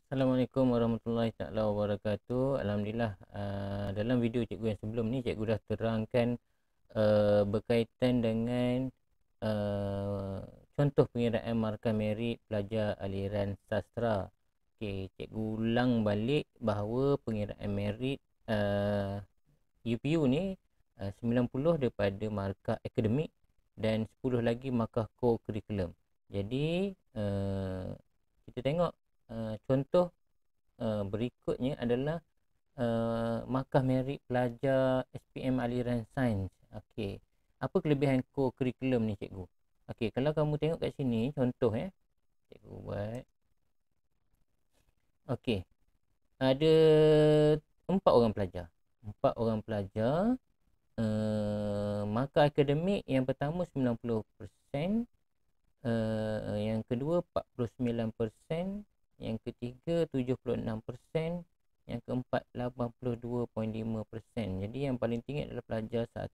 Assalamualaikum warahmatullahi taala wabarakatuh. Alhamdulillah, dalam video cikgu yang sebelum ni cikgu dah terangkan berkaitan dengan uh, contoh pengiraan markah merit pelajar aliran sastra. Okey, cikgu ulang balik bahawa pengiraan merit UPU ni 90 daripada markah akademik dan 10 lagi markah co-curriculum. Jadi kita tengok contoh berikutnya adalah markah merit pelajar SPM aliran sains. Okey. Apa kelebihan co-curriculum ni cikgu? Okey, kalau kamu tengok kat sini contoh cikgu buat. Okey. Ada 4 orang pelajar. 4 orang pelajar markah akademik yang pertama 90%, yang kedua 49%, yang ketiga 76%, yang keempat 82.5%. Jadi yang paling tinggi adalah pelajar 1.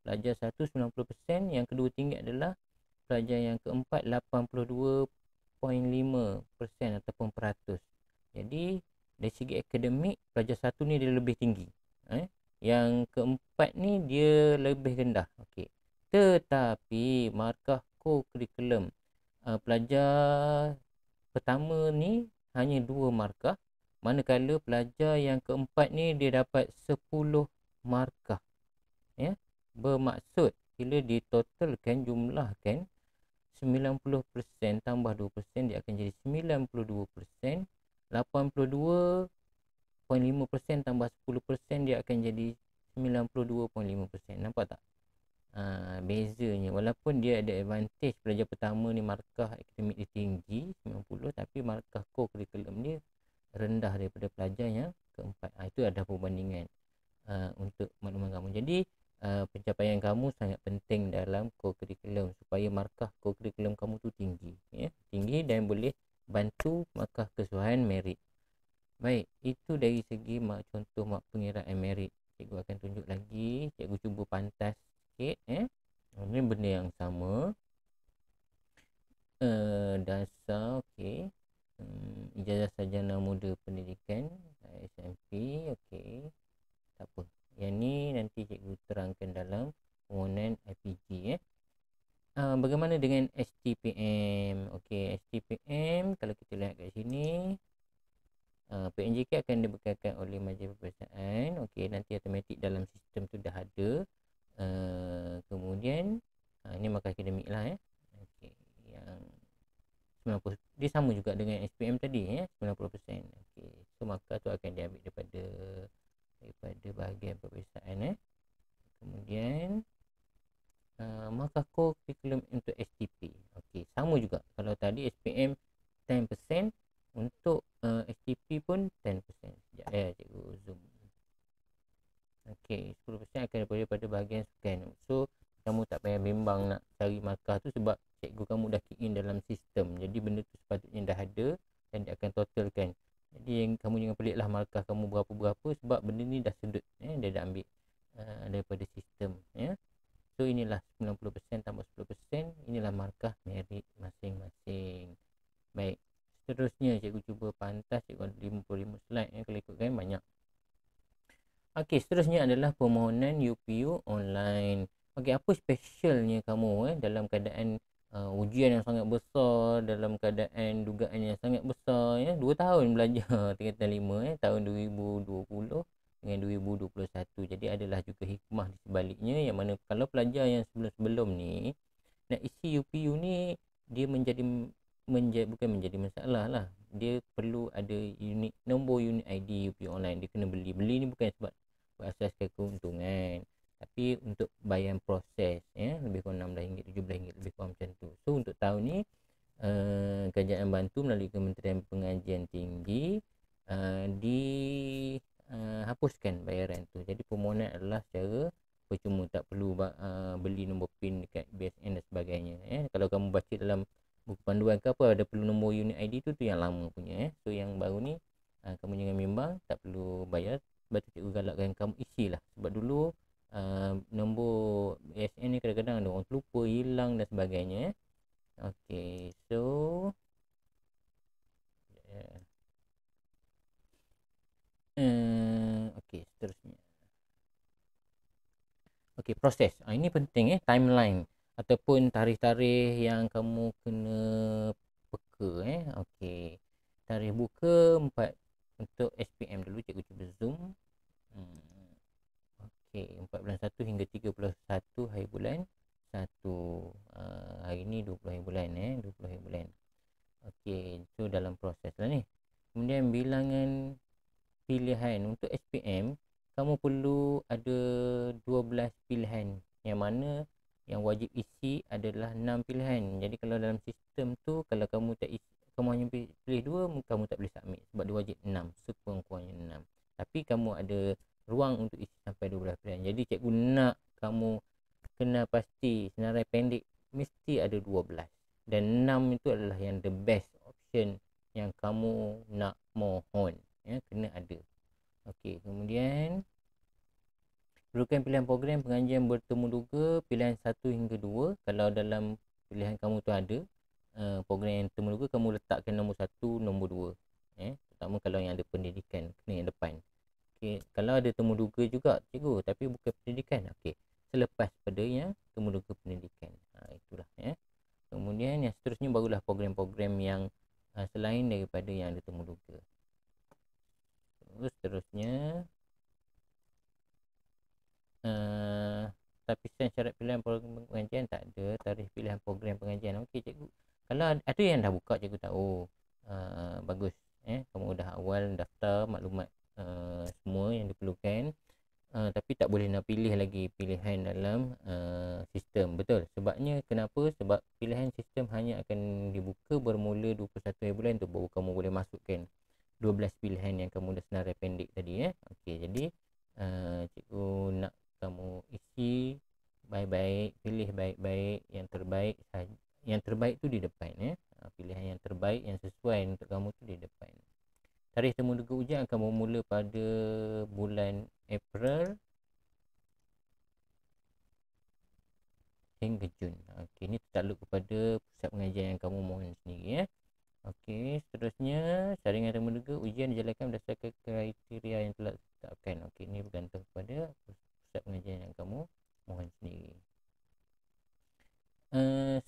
Pelajar 1 90%, yang kedua tinggi adalah pelajar yang keempat 82.5% ataupun peratus. Jadi dari segi akademik pelajar 1 ni dia lebih tinggi. Yang keempat ni dia lebih rendah. Okey. Tetapi markah co-curriculum pelajar pertama ni hanya 2 markah, manakala pelajar yang keempat ni dia dapat 10 markah. Ya. Bermaksud bila ditotalkan, jumlahkan 90% tambah 2% dia akan jadi 92%, 82.5% tambah 10% dia akan jadi 92.5%. Nampak tak? Bezanya, walaupun dia ada advantage pelajar pertama ni markah akademik dia tinggi 90, tapi markah co-curriculum dia rendah daripada pelajar yang keempat. Itu ada perbandingan untuk makluman kamu. Jadi pencapaian kamu sangat penting dalam co-curriculum supaya markah co-curriculum kamu tu tinggi, tinggi dan boleh bantu markah keseluruhan merit. Baik, itu dari segi contoh pengiraan merit. Cikgu akan tunjuk lagi, cikgu cuba pantas sikit. Ini benda yang sama. Dasar, okey. Ijazah sarjana muda pendidikan SMP, okey. Tak apa. Yang ni nanti cikgu terangkan dalam permohonan IPG. Bagaimana dengan STPM? Okey, STPM kalau kita lihat kat sini, PNJK akan dibekalkan oleh majlis peperiksaan. Okey, nanti automatik dalam sistem tu dah ada. Kemudian ini markah akademik lah. Okey, yang 90, dia sama juga dengan SPM tadi 90%. Okey, so markah tu akan diambil daripada bahagian peperiksaan. Kemudian markah co-curriculum untuk STP. Okey, sama juga. Kalau tadi SPM 10%, untuk STP pun 10%. Sekejap cikgu zoom. Okey, 10% akan daripada bahagian scan. So kamu tak payah bimbang nak cari markah tu sebab cikgu kamu dah key in dalam sistem. Jadi benda tu sepatutnya dah ada dan dia akan totalkan. Jadi kamu jangan pelik lah markah kamu berapa-berapa sebab benda ni dah sedut. Dia dah ambil daripada sistem. So inilah 90% tambah 10%. Inilah markah merit masing-masing. Baik, seterusnya cikgu cuba pantas. Cikgu ada 55 slide kalau ikutkan banyak. Okey, seterusnya adalah permohonan UPU online. Okey, apa specialnya kamu dalam keadaan ujian yang sangat besar, dalam keadaan dugaan yang sangat besar 2 tahun belajar tingkatan 5 tahun 2020 dengan 2021. Jadi adalah juga hikmah di sebaliknya, yang mana kalau pelajar yang sebelum-sebelum ni nak isi UPU ni, dia bukan menjadi masalah lah. Dia perlu ada nombor unit ID UPU online. Dia kena beli ni bukan sebab berasaskan keuntungan, tapi untuk bayaran proses lebih kurang RM16, RM17, lebih kurang macam tu. So untuk tahun ni kerajaan bantu melalui Kementerian Pengajian Tinggi dihapuskan bayaran tu. Jadi permohonan adalah secara percuma, tak perlu beli nombor PIN dekat BSN dan sebagainya. Kalau kamu baca dalam buku panduan ke apa, ada perlu nombor unit ID tu yang lama punya. So yang baru ni kamu jangan bimbang, tak perlu bayar. Sebab tu cikgu galakkan kamu isilah. Sebab dulu nombor ASN ni kadang-kadang ada orang terlupa, hilang dan sebagainya. Okey, so Okey, seterusnya. Okey, proses. Ini penting timeline ataupun tarikh-tarikh yang kamu kena peka Okey. Tarikh buka 4 untuk SPM dulu, cikgu cuba zoom. Hmm. Okey, 4 bulan 1 hingga 31 hari bulan 1. Hari ni 20 hari bulan 20 hari bulan. Okey, so dalam proses lah ni. Kemudian bilangan pilihan untuk SPM, kamu perlu ada 12 pilihan, yang mana yang wajib isi adalah 6 pilihan. Jadi kalau dalam sistem tu, kalau kamu tak isi, kamu hanya pilih 2, kamu tak boleh submit sebab dia wajib 6, sekurang-kurangnya 6. Tapi kamu ada ruang untuk isi sampai 12 pilihan. Jadi cikgu nak kamu kena pasti senarai pendek mesti ada 12, dan 6 itu adalah yang the best option yang kamu nak mohon, kena ada. Okey, kemudian perlukan pilihan program pengajian bertemu duga pilihan 1 hingga 2. Kalau dalam pilihan kamu tu ada program yang temu duga, kamu letakkan nombor 1, nombor 2. Terutama kalau yang ada pendidikan, kena yang depan. Okey, kalau ada temu duga juga cikgu tapi bukan pendidikan, okey, selepas pada yang temu duga pendidikan. Itulah Kemudian yang seterusnya barulah program-program yang selain daripada yang ada temu duga. Seterusnya tapisan syarat pilihan program pengajian tak ada. Tarikh pilihan program pengajian. Okey cikgu, kalau ada yang dah buka, cikgu tahu. Bagus, kamu dah awal daftar maklumat semua yang diperlukan. Tapi tak boleh nak pilih lagi pilihan dalam sistem. Betul, sebabnya kenapa? Sebab pilihan sistem hanya akan dibuka bermula 21 hari bulan tu, baru kamu boleh masukkan 12 pilihan yang kamu dah senarai pendek tadi. Okey, jadi cikgu nak kamu isi baik-baik, pilih baik-baik, yang terbaik saja. Yang terbaik tu di depan. Pilihan yang terbaik, yang sesuai untuk kamu tu di depan. Tarikh temu duga ujian akan bermula pada bulan April hingga Jun. Okey, ini tertakluk kepada pusat pengajian yang kamu mohon sendiri. Okey, seterusnya saringan temu duga ujian dijalankan berdasarkan kriteria yang telah ditetapkan. Okey, ini bergantung kepada pusat pengajian yang kamu mohon sendiri.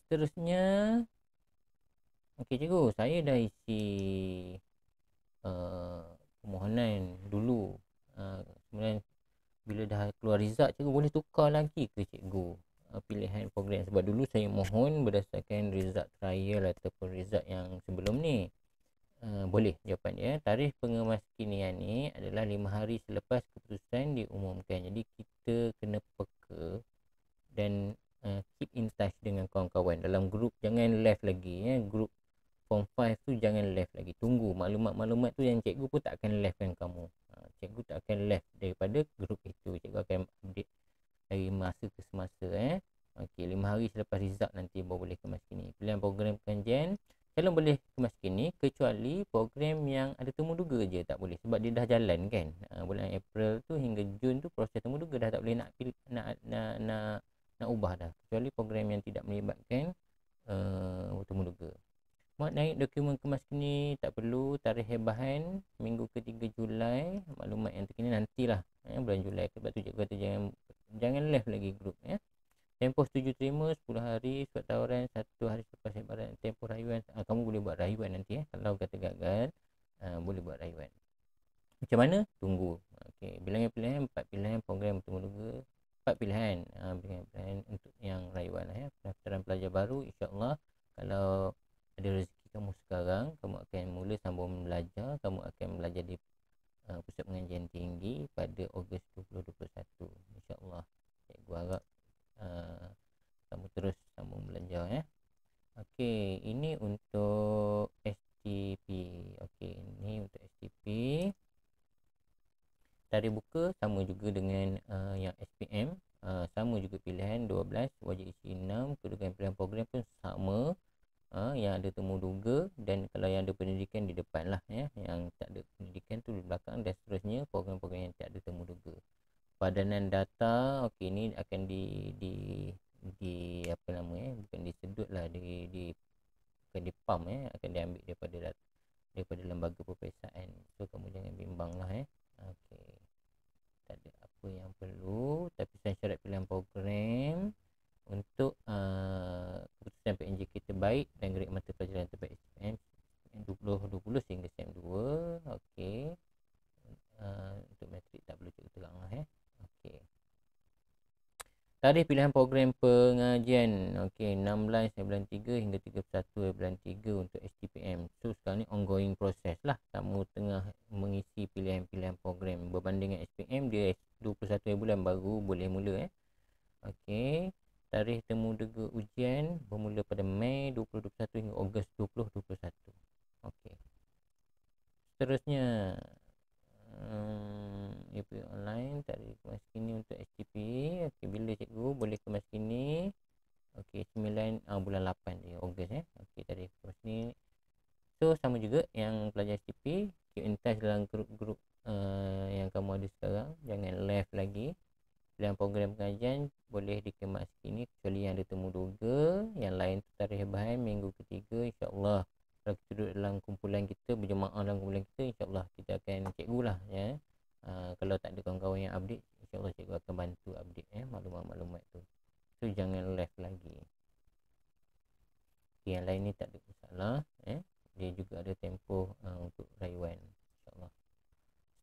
Seterusnya, okey cikgu, saya dah isi permohonan dulu. Kemudian bila dah keluar result, cikgu boleh tukar lagi ke cikgu pilihan program? Sebab dulu saya mohon berdasarkan result trial ataupun result yang sebelum ni. Boleh jawapan dia. Tarikh pengemaskinian ni adalah 5 hari selepas keputusan diumumkan. Jadi kita kena peka dan keep in touch dengan kawan-kawan dalam grup. Jangan left lagi grup form 5 tu, jangan left lagi. Tunggu maklumat-maklumat tu yang cikgu pun tak akan leftkan kamu. Cikgu tak akan left daripada grup itu. Cikgu akan update dari masa ke semasa. Okey, 5 hari selepas result nanti baru boleh kemas kini. Pilihan program pengajian kalau boleh kemas kini, kecuali program yang ada temu duga je tak boleh, sebab dia dah jalan kan. Bulan April tu hingga Jun tu proses temu duga dah tak boleh nak ubah dah, kecuali program yang tidak melibatkan temu duga. Muat naik dokumen kemas kini tak perlu. Tarikh hebahan minggu ke-3 Julai. Maklumat yang terkini nantilah bulan Julai. Sebab tu cikgu kata jangan left lagi grup. Tempoh setuju terima 10 hari. Surat tawaran 1 hari selepas hebahan. Tempoh rayuan, kamu boleh buat rayuan nanti. Kalau kata gagal, boleh buat rayuan. Macam mana? Tunggu. Okey, bilangan pilihan 4 pilihan program bertemu duga 4 pilihan. Pilihan untuk yang rayuan pendaftaran pelajar baru, insya-Allah kalau ada rezeki kamu sekarang, kamu akan mula sambung belajar. Kamu akan belajar di pusat pengajian tinggi pada Ogos 2021, insya-Allah. Cikgu harap kamu terus sambung belajar. Okey, ini untuk STP. Okey, ini untuk STP. Tarikh buka sama juga dengan yang SPM. Sama juga pilihan 12, wajib isi 6. Kedudukan pilihan program pun sama. Yang ada temu duga, dan kalau yang ada pendidikan di depan lah, yang tak ada pendidikan tu di belakang, dan seterusnya program-program yang tak ada temu duga. Padanan data, okey, ini akan di apa nama bukan disedut lah, bukan di pump akan diambil daripada lembaga peperiksaan. So kamu jangan bimbang lah Tarikh pilihan program pengajian. Okey, 16/3 hingga 31/3 untuk STPM. So sekarang ni ongoing proses lah. Kamu tengah mengisi pilihan-pilihan program. Berbanding dengan SPM, dia 21 bulan baru boleh mula. Okey. Tarikh temu dega ujian bermula pada Mei 2021 hingga Ogos 2021. Okey. Seterusnya, UP online tarikh kemas kini untuk STP. Okey, bila cikgu boleh kemas kini? Okey, 9 bulan 8 dia, Ogos Okey, tarikh kemas kini. So sama juga yang pelajar STP, keep in touch dalam grup-grup yang kamu ada sekarang. Jangan left lagi. Pilihan program pengajian boleh dikemas kini kecuali yang ada temu duga. Yang lain tu tarikh bahan minggu ketiga, insya-Allah. Kalau kita duduk dalam kumpulan kita, berjemaah dalam kumpulan kita, insya-Allah kita akan cikgu lah ya. Kalau tak ada kawan-kawan yang update, insya-Allah cikgu akan bantu update maklumat-maklumat tu. So jangan left lagi. Okay, yang lain ni tak ada masalah dia juga ada tempoh untuk rayuan, insya-Allah.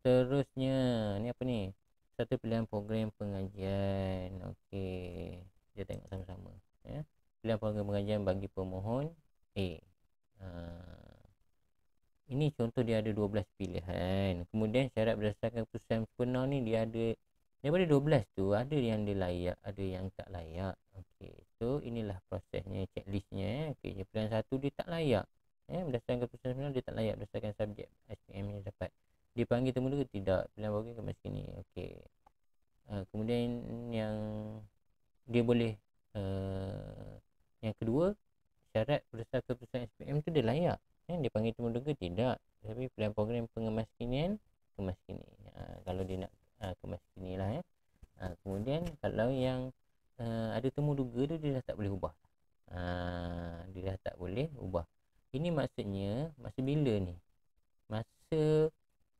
Seterusnya ni apa ni? Satu pilihan program pengajian. Okey, kita tengok sama-sama Pilihan program pengajian bagi pemohon A. Ini contoh dia ada 12 pilihan. Kemudian syarat berdasarkan keputusan sempurna ni dia ada daripada 12 tu ada yang dia layak, ada yang tak layak. Okey. So inilah prosesnya, checklistnya. Okey, pilihan satu dia tak layak. Berdasarkan keputusan sempurna dia tak layak berdasarkan subjek SPM yang dapat. Dipanggil temu dulu tidak? Pilihan program kemas kini. Okey. Kemudian yang dia boleh yang kedua, syarat berdasarkan keputusan SPM tu dia layak. Dia panggil temu duga tidak, tapi pilihan program pengemaskinian kemas kini. Kalau dia nak kemas kini lah kemudian kalau yang ada temu duga tu dia dah tak boleh ubah. Dia dah tak boleh ubah. Ini maksudnya masa bila ni? Masa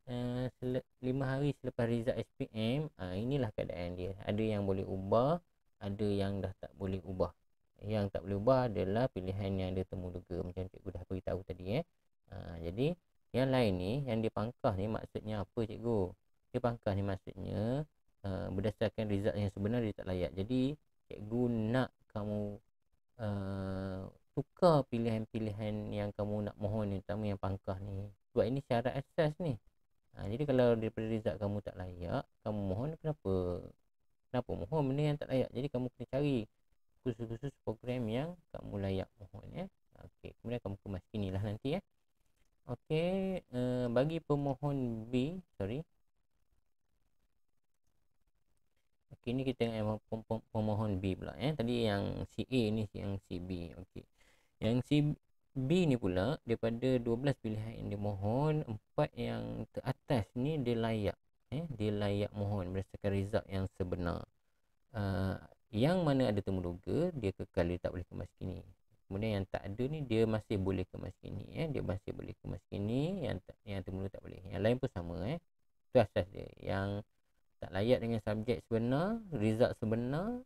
5 hari selepas result SPM. Inilah keadaan dia. Ada yang boleh ubah, ada yang dah tak boleh ubah. Yang tak boleh ubah adalah pilihan yang ada temu duga, macam cikgu dah beritahu tadi jadi yang lain ni, yang dipangkah ni maksudnya apa cikgu? Dia pangkah ni maksudnya berdasarkan result yang sebenar dia tak layak. Jadi cikgu nak kamu tukar pilihan-pilihan yang kamu nak mohon ni, terutama yang pangkah ni. Sebab ini syarat asas ni. Jadi kalau daripada result kamu tak layak, kamu mohon, kenapa mohon benda yang tak layak? Jadi kamu kena cari khusus-khusus program yang kamu layak mohon Okey, kemudian kamu kemas kinilah nanti Okey, bagi pemohon B, Okey, ni kita tengok yang pemohon B pula Tadi yang si A ni, yang si B. Okey. Yang si B ni pula daripada 12 pilihan yang dimohon, 4 yang teratas ni dia layak. Dia layak mohon berdasarkan result yang sebenar. Yang mana ada temu duga, dia kekal dia tak boleh kemas kini. Kemudian yang tak ada ni dia masih boleh kemas kini dia masih boleh kemas kini, yang temu duga tak boleh. Yang lain pun sama Itu asas dia. Yang tak layak dengan subjek sebenar, result sebenar,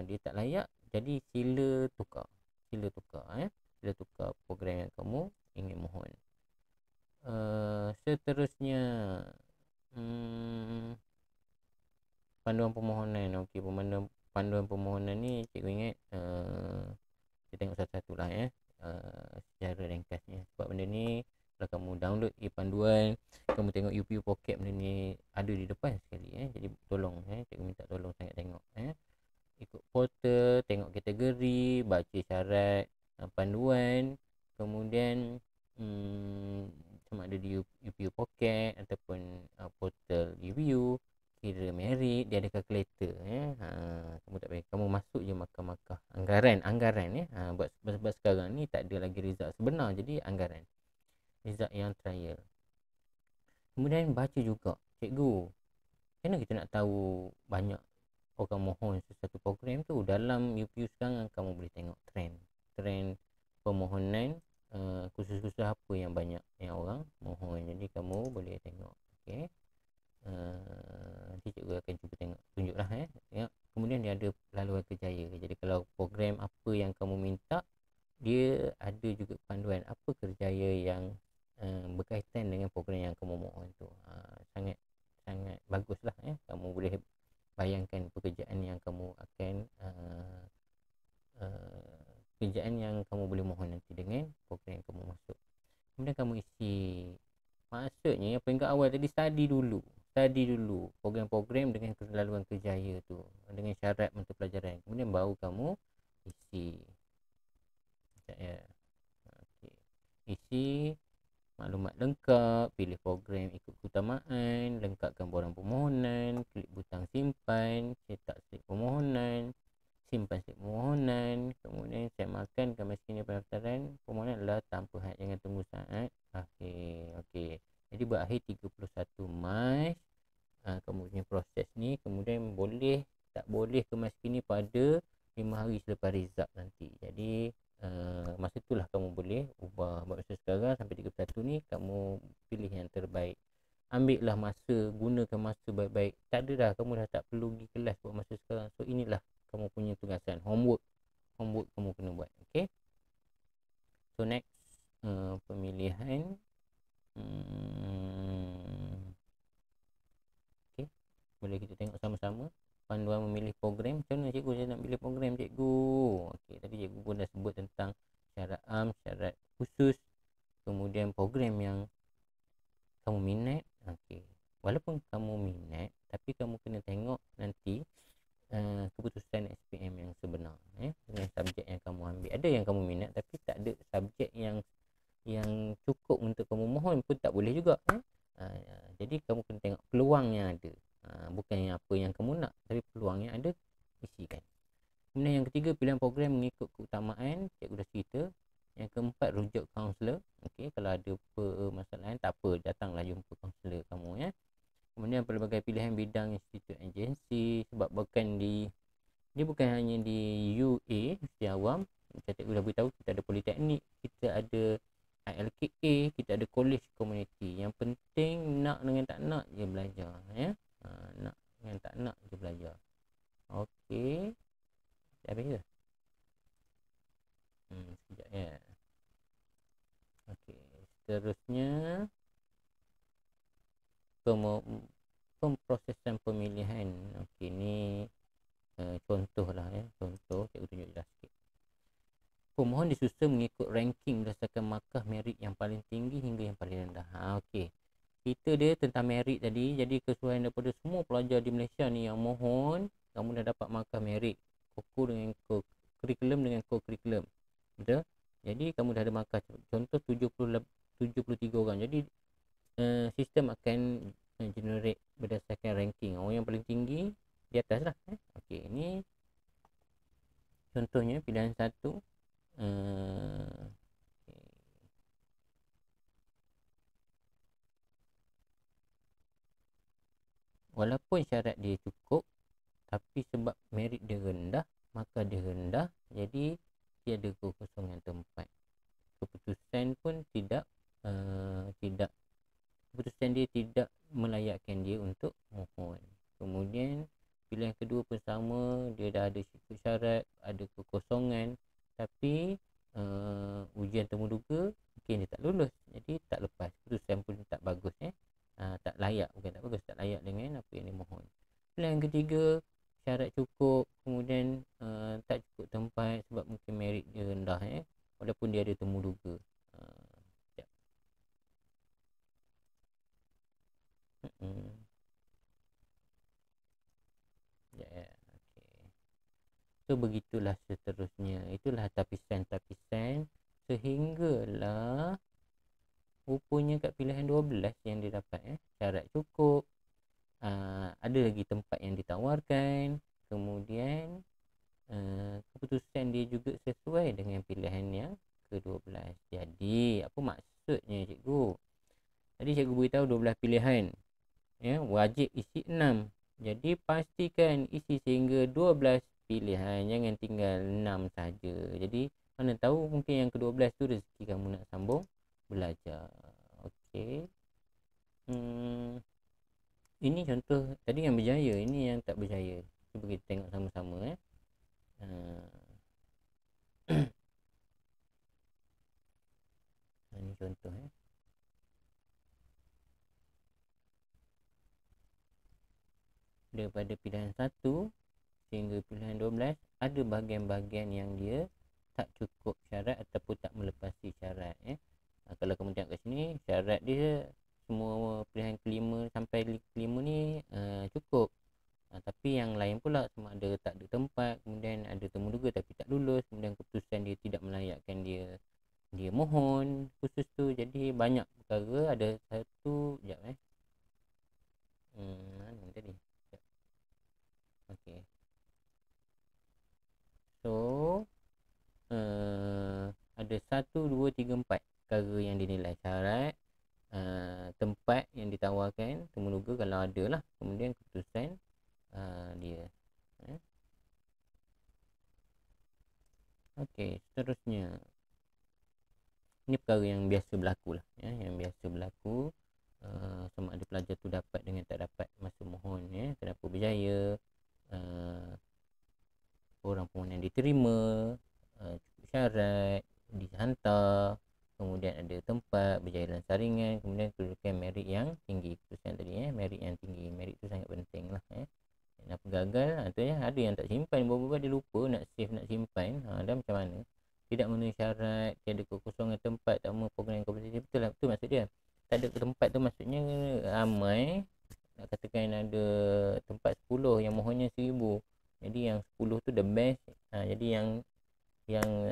dia tak layak, jadi sila tukar. Sila tukar program yang kamu ingin mohon. Seterusnya panduan permohonan. Okey, panduan permohonan ni cikgu ingat kita tengok satu-satu lah secara ringkasnya. Sebab benda ni kalau kamu download panduan, kamu tengok UPU Pocket, benda ni ada di depan sekali jadi tolong cikgu minta tolong sangat tengok ikut portal, tengok kategori, baca syarat panduan, kemudian sama ada di UPU Pocket ataupun portal UPU, kira merit, dia ada kalkulator kamu tak payah, kamu masuk je markah-markah anggaran buat sebab sekarang ni tak ada lagi result sebenar, jadi anggaran result yang trial. Kemudian baca juga, cikgu, macam mana kita nak tahu banyak orang mohon sesuatu program tu? Dalam UPU sekarang kamu boleh tengok trend permohonan khusus-khusus apa yang banyak yang orang mohon. Jadi kamu boleh tengok. Okey. Nanti cikgu akan cuba tunjuklah tengok. Kemudian dia ada laluan kerjaya. Jadi kalau program apa yang kamu minta, dia ada juga panduan apa kerjaya yang berkaitan dengan program yang kamu mohon tu. Sangat baguslah kamu boleh bayangkan pekerjaan yang kamu akan pekerjaan yang kamu boleh mohon nanti dengan program yang kamu masuk. Kemudian kamu isi, maksudnya yang peringkat awal tadi, study dulu program-program dengan laluan kerjaya tu, dengan syarat mata pelajaran. Kemudian baru kamu isi. Sekejap ya. Okay. Isi maklumat lengkap, pilih program ikut keutamaan, lengkapkan borang permohonan, klik butang simpan, cetak slip permohonan, simpan slip permohonan, kemudian semakan kemiskinan pendaftaran permohonan adalah tanpa had, jangan tunggu saat akhir. Okey. Jadi berakhir 31 Mac. Kemudian proses ni, kemudian boleh tak boleh kemiskinan pada 5 hari selepas result nanti. Jadi masa itulah kamu boleh ubah. Masa sekarang sampai 31 ni kamu pilih yang terbaik. Ambil lah masa, gunakan masa baik-baik. Tak ada dah, kamu dah tak perlu pergi kelas buat masa sekarang. So inilah kamu punya tugasan, homework kamu kena buat. Okay. So next, pemilihan. Okay, boleh kita tengok sama-sama panduan memilih program. Macam mana cikgu saya nak pilih program, cikgu? Okey, tadi cikgu pun dah sebut tentang syarat am, syarat khusus, kemudian program yang kamu minat. Okey, walaupun kamu minat, tapi kamu kena tengok nanti keputusan SPM yang sebenar dengan subjek yang kamu ambil. Ada yang kamu minat tapi tak ada subjek yang cukup untuk kamu mohon pun tak boleh juga. Jadi kamu kena tengok peluang yang ada. Bukan apa yang kamu nak, tapi peluang yang ada, isikan. Kemudian yang ketiga, pilihan program mengikut keutamaan. Cikgu dah cerita. Yang keempat, rujuk kaunselor. Okey, kalau ada permasalahan, tak apa, datanglah jumpa kaunselor kamu ya. Kemudian pelbagai pilihan bidang institut agensi, sebab bukan dia bukan hanya di UA Universiti Awam. Macam cikgu dah beritahu, kita ada politeknik, kita ada ILKA, kita ada college community. Yang penting nak dengan tak nak je belajar ya. Nak dengan tak nak je belajar. Okey. Dah habis ke? Sekejap ya. Okey, seterusnya pemprosesan pemilihan. Okey, ni contoh lah ya. Contoh, cikgu tunjuk jelas sikit. Pemohon disusun mengikut ranking berdasarkan markah merit yang paling tinggi hingga yang paling rendah. Okey. Kita dia tentang merit tadi. Jadi kesesuaian daripada semua pelajar di Malaysia ni yang mohon, kamu dah dapat markah merit. Kurikulum dengan co-kurikulum. Betul? Jadi kamu dah ada markah. Contoh 73 orang. Jadi sistem akan generate berdasarkan ranking. Orang yang paling tinggi di atas lah. Okey, ini contohnya pilihan satu. Walaupun syarat dia cukup, tapi sebab merit dia rendah, maka dia rendah, jadi tiada kekosongan tempat. Keputusan pun tidak keputusan dia tidak melayakkan dia untuk mohon. Kemudian pilihan kedua pun sama, dia dah ada syarat, ada kekosongan, tapi ujian temuduga mungkin dia tak lulus, jadi tak lepas. Keputusan pun tak bagus tak layak, bukan tak bagus, tak layak dengan apa yang dimohon. Pilihan ketiga, syarat cukup, kemudian tak cukup tempat sebab mungkin merit dia rendah walaupun dia ada temuduga. Okay. So begitulah seterusnya. Itulah tapisan-tapisan sehinggalah rupanya kat pilihan 12 yang dia dapat syarat cukup, ada lagi tempat yang ditawarkan, kemudian keputusan dia juga sesuai dengan pilihan yang ke-12. Jadi apa maksudnya cikgu? Tadi cikgu beritahu 12 pilihan wajib isi 6. Jadi pastikan isi sehingga 12 pilihan, jangan tinggal 6 saja. Jadi mana tahu mungkin yang ke-12 tu rezeki kamu nak sambung belajar. Okey. Ini contoh tadi yang berjaya, ini yang tak berjaya. Cuba kita tengok sama-sama ini contoh daripada pilihan 1 sehingga pilihan 12, ada bahagian-bahagian yang dia tak cukup syarat ataupun tak melepasi syarat. Kalau kamu tengok kat sini, syarat dia semua pilihan kelima sampai kelima ni cukup. Tapi yang lain pula sama ada tak ada tempat, kemudian ada temuduga tapi tak lulus, kemudian keputusan dia tidak melayakkan dia mohon khusus tu. Jadi banyak perkara. Ada satu sekejap mana tadi. Okey. So ada 1, 2, 3, 4 perkara yang dinilai. Syarat, tempat yang ditawarkan, temuduga kalau ada lah, kemudian keputusan dia. Okey, seterusnya ini perkara yang biasa berlaku lah, yang biasa berlaku. Sama ada pelajar tu dapat dengan tak dapat masa mohon, kenapa berjaya, orang permohonan diterima, cukup syarat, dihantar, kemudian ada tempat, berjaya dalam saringan, kemudian kedudukan merit yang tinggi. Keputusan tadi, merit yang tinggi. Merit tu sangat penting lah. Kenapa gagal, tu ada yang tak simpan, beberapa dia lupa nak save, nak simpan, dan macam mana, tidak memenuhi syarat, tiada kekosongan tempat, tak mahu program kompetisi. Betul lah, betul maksud dia. Tak ada tempat tu maksudnya ramai, nak katakan ada tempat 10 yang mohonnya 1000, jadi yang 10 tu the best. Jadi yang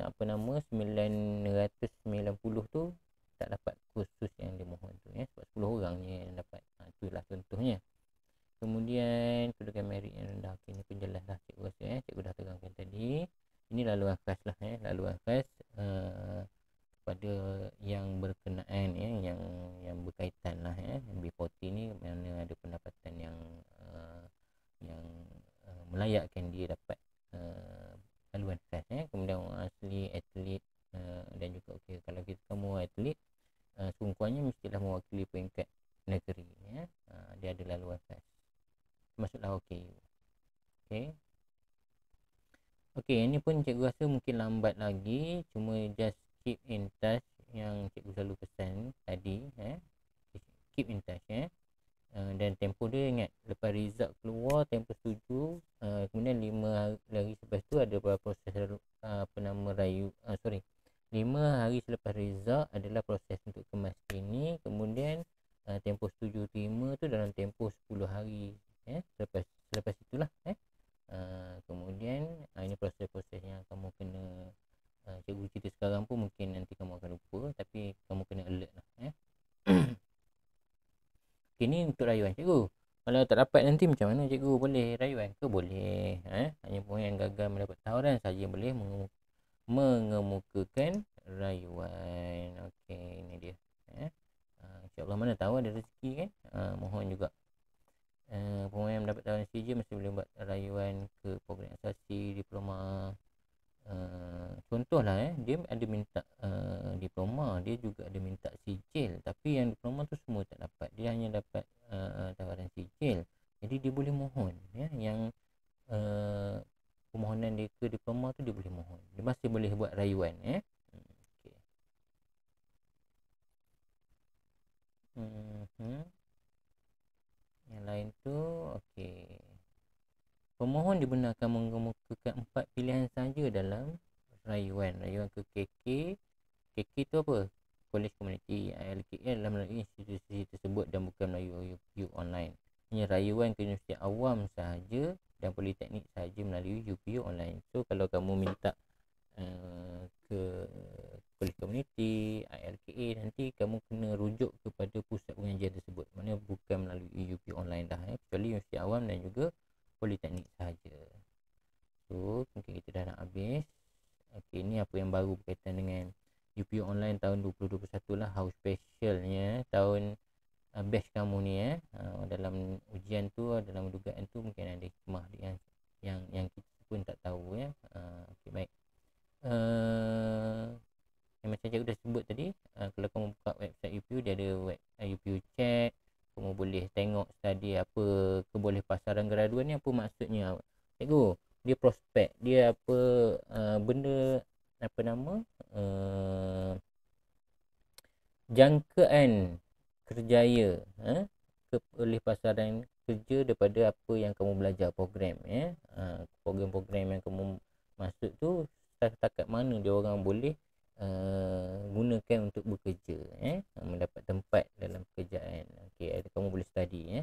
apa nama 990 tu tak dapat kursus yang dia mohon tu, sebab 10 orang ni yang dapat. Itulah contohnya. Kemudian kedudukan merit yang rendah. Okey, ni pun jelas dah cikgu rasa, cikgu dah terangkan tadi. Ini laluan khas lah, laluan khas pada yang berkenaan, yang berkaitan lah, B40 ni mana ada pendapatan yang melayakkan dia dapat laluan khas. Kemudian orang asli, atlet, dan juga okey, kalau kamu atlet, sungguhnya mestilah mewakili peringkat negeri, dia ada laluan khas, masuklah okey. Okey, ini pun cikgu rasa mungkin lambat lagi, cuma just keep in touch yang cikgu selalu pesan tadi, keep in touch, dan tempoh dia ingat, lepas result keluar tempoh setuju, kemudian 5 hari selepas tu ada proses apa nama 5 hari selepas result adalah proses untuk kemas ini, kemudian tempoh setuju terima tu dalam tempoh 10 hari, selepas itulah, kemudian ini proses-proses yang kamu kena, cikgu cerita sekarang pun mungkin nanti kamu akan lupa, tapi kamu kena alert lah. Okay, ni untuk rayuan cikgu. Kalau tak dapat nanti macam mana cikgu, boleh rayuan ke? Boleh. Hanya pun yang gagal mendapat tawaran saja yang boleh mengemukakan rayuan. Okey, ini dia. InsyaAllah, mana tahu ada rezeki kan. Mohon juga pemohon yang mendapat tawaran CJ masih boleh buat rayuan ke program asasi, diploma. Contohlah, dia ada minta diploma, dia juga ada minta sijil, tapi yang diploma tu semua tak dapat, dia hanya dapat tawaran sijil. Jadi dia boleh mohon, yang permohonan dia ke diploma tu dia boleh mohon, dia masih boleh buat rayuan. Yang lain tu okey. Pemohon dibenarkan mengemukakan 4 pilihan saja dalam rayuan. Rayuan ke KK. KK tu apa? Kolej Komuniti. LKA adalah melalui institusi tersebut dan bukan melalui UPU online. Hanya rayuan ke universiti awam sahaja dan politeknik sahaja melalui UPU online. So kalau kamu minta ke Kolej Komuniti, LKA, nanti kamu kena rujuk kepada pusat pengajian tersebut. Maknanya bukan melalui UPU online dah, kecuali universiti awam dan juga politeknik sahaja. So mungkin kita dah nak habis. Okey, ni apa yang baru berkaitan dengan UPU online tahun 2021 lah. How specialnya tahun batch kamu ni, dalam ujian tu, dalam dugaan tu mungkin ada hikmah yang kita pun tak tahu, okey, baik. Yang macam cikgu dah sebut tadi, kalau kamu buka website UPU, dia ada UPU chat. Kamu boleh tengok study apa, keboleh pasaran graduan ni apa maksudnya cikgu, dia prospek dia apa, benda apa nama, jangkaan kerjaya, keboleh pasaran kerja daripada apa yang kamu belajar program program-program yang kamu masuk tu setakat mana dia orang boleh gunakan untuk bekerja, mendapat tempat dalam pekerjaan. Okey, kamu boleh study.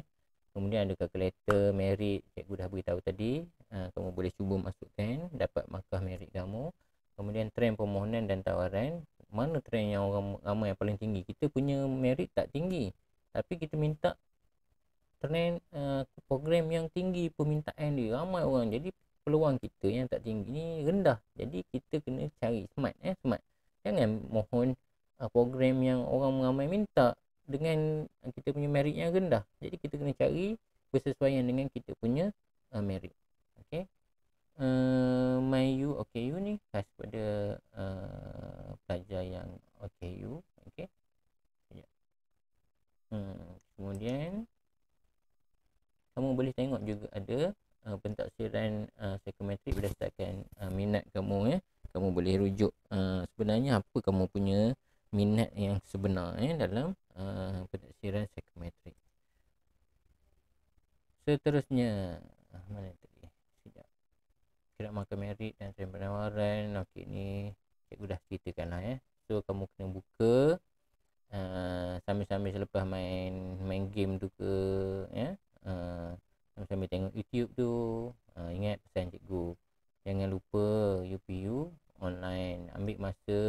Kemudian ada calculator merit, cikgu dah beritahu tadi. Kamu boleh cuba masukkan, dapat markah merit kamu. Kemudian trend permohonan dan tawaran, mana trend yang orang ramai yang paling tinggi. Kita punya merit tak tinggi, tapi kita minta trend program yang tinggi permintaan dia, ramai orang. Jadi peluang kita yang tak tinggi ni rendah. Jadi kita kena cari smart. Smart. Jangan mohon program yang orang ramai minta dengan kita punya merit yang rendah. Jadi kita kena cari bersesuaian dengan kita punya merit. Okey. MyU OKU ni khas pada pelajar yang OKU. Okey. Kemudian kamu boleh tengok juga ada pentaksiran psikometrik berdasarkan minat kamu. Kamu boleh rujuk sebenarnya apa kamu punya minat yang sebenar dalam pentaksiran psikometrik. Seterusnya mana tadi? Sekejap. Kira markah merit dan trend penawaran. Okey, ni cikgu dah ceritakan lah. So kamu kena buka sambil-sambil selepas main game tu ke, sambil tengok YouTube tu. Ingat pesan cikgu, jangan lupa UPU online, ambil masa.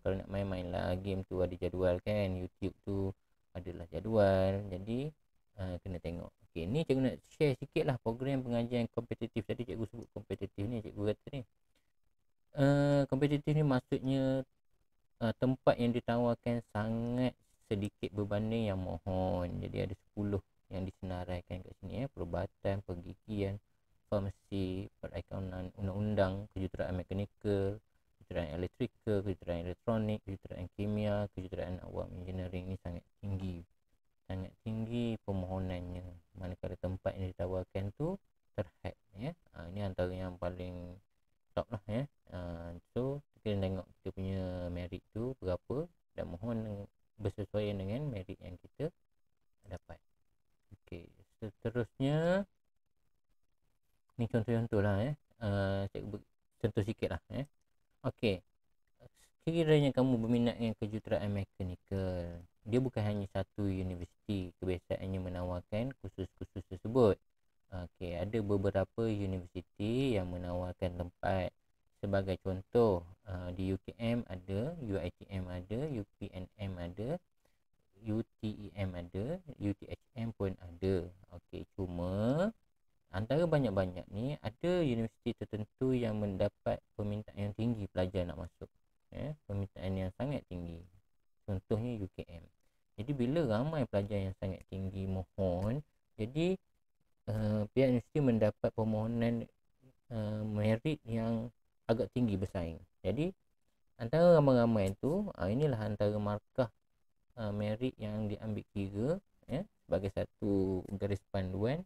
Kalau nak main-mainlah game tu, ada jadual kan, YouTube tu adalah jadual. Jadi kena tengok. Okey, ni cikgu nak share sikit lah program pengajian kompetitif. Tadi cikgu sebut kompetitif ni, cikgu kata ni kompetitif ni maksudnya tempat yang ditawarkan sangat sedikit berbanding yang mohon. Jadi ada 10 yang disenaraikan kat sini, perubatan, pergigian, farmasi, perakaunan undang-undang, kejuruteraan mekanikal, kejuruteraan elektrikal, kejuruteraan elektronik, kejuruteraan kimia, kejuruteraan awam engineering. Ni sangat tinggi permohonannya, manakala tempat yang ditawarkan tu terhad. Ini antara yang paling top lah. So kita tengok kita punya merit tu berapa dan mohon bersesuaian dengan merit yang kita dapat. Okey, seterusnya ni contoh-contoh lah. Cikgu contoh sikit lah. Okey, sekiranya kamu berminat dengan kejuruteraan mekanikal, dia bukan hanya satu universiti kebiasaannya menawarkan kursus-kursus tersebut. Okey, ada beberapa universiti yang menawarkan tempat. Sebagai contoh, di UKM ada, UiTM ada, UPNM ada, UTEM ada, UTHM pun ada. Okey, cuma antara banyak-banyak ni ada universiti tertentu yang mendapat permintaan yang tinggi pelajar nak masuk. Permintaan yang sangat tinggi. Contohnya UKM. Jadi bila ramai pelajar yang sangat tinggi mohon, jadi pihak universiti mendapat permohonan merit yang agak tinggi bersaing. Jadi antara ramai-ramai tu, inilah antara markah merit yang diambil kira sebagai satu garis panduan.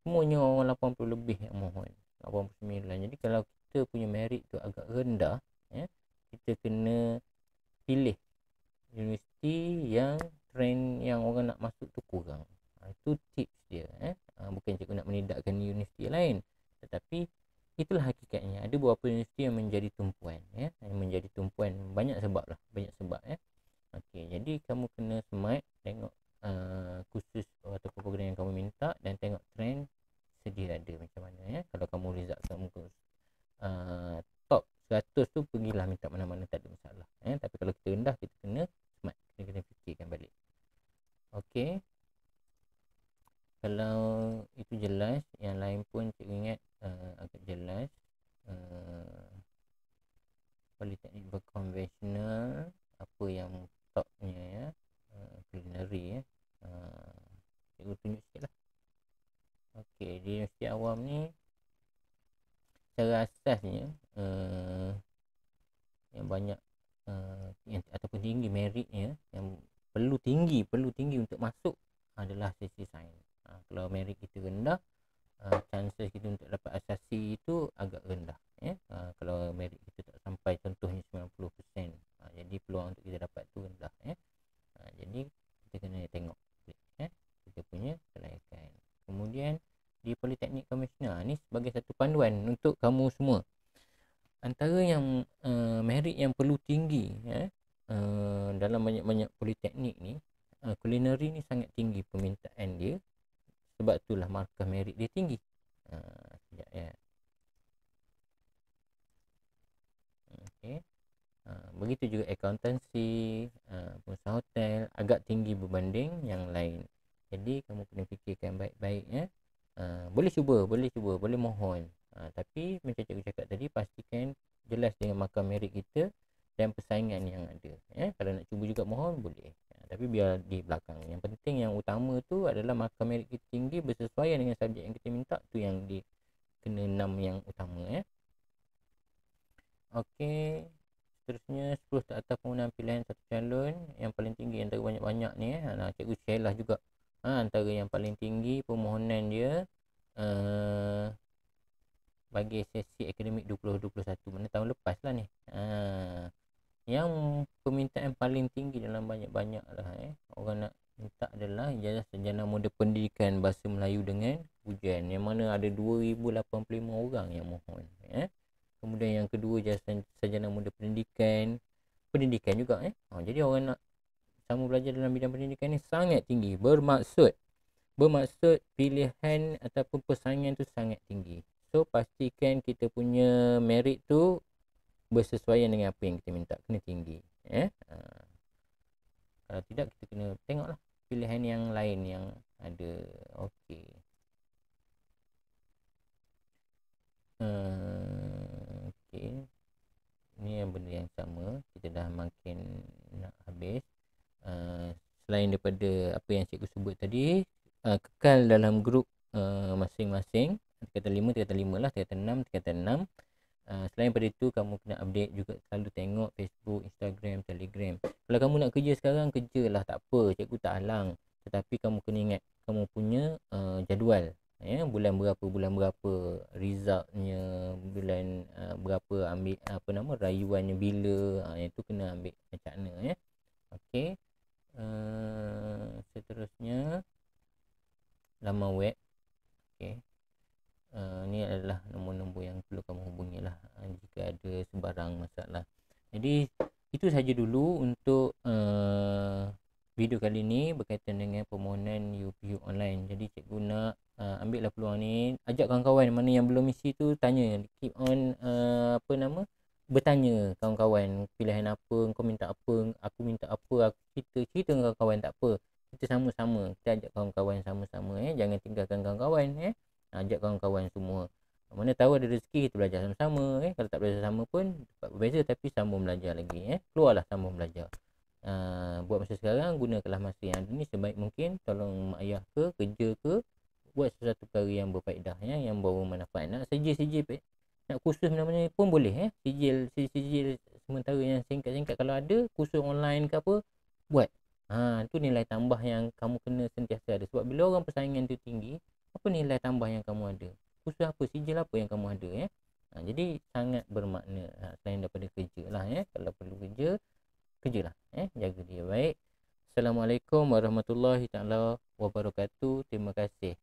Semuanya orang 80 lebih yang mohon, 89. Jadi kalau kita punya merit tu agak rendah, kita kena pilih universiti yang trend yang orang nak masuk tu kurang. Itu tips dia. Bukan cikgu nak menidakkan universiti lain, tetapi itulah hakikatnya. Ada beberapa universiti yang menjadi tumpuan, yang menjadi tumpuan. Banyak sebab. Okey, jadi kamu kena smart, tengok kursus atau program yang kamu minta dan tengok trend sedia ada macam mana. Kalau kamu result kamu top 100 tu, pergilah minta mana-mana, tak ada masalah. Tapi kalau kita rendah, kita kena smart, kita kena fikirkan balik. Okey, kalau itu jelas, yang lain pun cikgu ingat agak jelas. Politeknik berkonvensional, apa yang topnya culinary. Cikgu tunjuk sikit lah. Okey, di universiti awam ni secara asasnya yang banyak ataupun tinggi meritnya, yang perlu tinggi untuk masuk adalah sesi sains. Kalau merit kita rendah, chances kita untuk dapat asasi itu agak rendah. Kalau merit kita tak sampai contohnya 90%, jadi peluang untuk kita dapat tu rendah. Jadi kita kena tengok kita punya kelayakan. kemudian di politeknik konvensional. Ni sebagai satu panduan untuk kamu semua. Antara yang merit yang perlu tinggi dalam banyak-banyak politeknik ni, culinary ni sangat tinggi permintaan dia. Sebab itulah markah merit dia tinggi. Sekejap ya. Okay. Begitu juga accountancy, pengusaha hotel agak tinggi berbanding yang lain. Jadi kamu kena fikirkan baik-baik ya. Boleh cuba, boleh mohon. Tapi macam cikgu cakap tadi, pastikan jelas dengan markah merit kita dan persaingan yang ada. Kalau nak cuba juga mohon boleh. Tapi biar di belakang. Yang penting yang utama tu adalah markah merit kita tinggi bersesuaian dengan subjek yang kita minta, tu yang kena 6 yang utama ya. Okey. Seterusnya 10 teratas penggunaan pilihan satu calon yang paling tinggi antara banyak-banyak ni cikgu share lah juga. Antara yang paling tinggi permohonan dia bagi sesi akademik 2021, mana tahun lepas lah ni. Yang permintaan paling tinggi dalam banyak-banyak lah orang nak minta adalah ijazah sarjana muda pendidikan bahasa Melayu dengan ujian, yang mana ada 2085 orang yang mohon Kemudian yang kedua ijazah sarjana muda pendidikan juga jadi orang nak sama belajar dalam bidang pendidikan ni sangat tinggi, bermaksud pilihan ataupun persaingan tu sangat tinggi. So pastikan kita punya merit tu bersesuaian dengan apa yang kita minta, kena tinggi kalau tidak kita kena tengoklah pilihan yang lain yang ada. Okey. Okey. Ni yang benda yang sama, kita dah makin nak habis. Selain daripada apa yang cikgu sebut tadi, kekal dalam grup masing-masing, tingkatan 5 tingkatan 5 lah, tingkatan 6 tingkatan 6. Selain daripada itu, kamu kena update juga, selalu tengok Facebook, Instagram, Telegram. Kalau kamu nak kerja sekarang, kerjalah, tak apa, cikgu tak halang. Tetapi kamu kena ingat kamu punya jadual bulan berapa resultnya, bulan berapa ambil rayuannya bila, itu kena ambil macam mana Okey. Seterusnya laman web. Okey. Ni adalah nombor-nombor yang perlu kamu hubungi lah jika ada sebarang masalah. Jadi itu saja dulu untuk video kali ni berkaitan dengan permohonan UPU online. Jadi cikgu nak ambil lah peluang ni, ajak kawan-kawan mana yang belum isi tu, tanya, keep on bertanya kawan-kawan, pilihan apa, kau minta apa, aku minta apa, aku cerita dengan kawan-kawan, tak apa, kita sama-sama, kita ajak kawan-kawan sama-sama jangan tinggalkan kawan-kawan ajak kawan-kawan semua, mana tahu ada rezeki kita belajar sama-sama kalau tak belajar sama pun dapat berbeza, tapi sambung belajar lagi keluarlah sambung belajar. Buat masa sekarang, gunakanlah masa yang ada ni sebaik mungkin. Tolong mak ayah ke, kerja ke, buat sesuatu perkara yang berfaedah yang bawa manfaat. Nak sijil nak kursus mana-mana pun boleh sijil sementara yang singkat-singkat, kalau ada kursus online ke apa, buat. Tu nilai tambah yang kamu kena sentiasa ada. Sebab bila orang persaingan tu tinggi, apa nilai tambah yang kamu ada? Kursus apa, sijil apa yang kamu ada jadi sangat bermakna selain daripada kerja lah kalau perlu kerja, kerjalah jaga dia baik. Assalamualaikum warahmatullahi taala wabarakatuh. Terima kasih.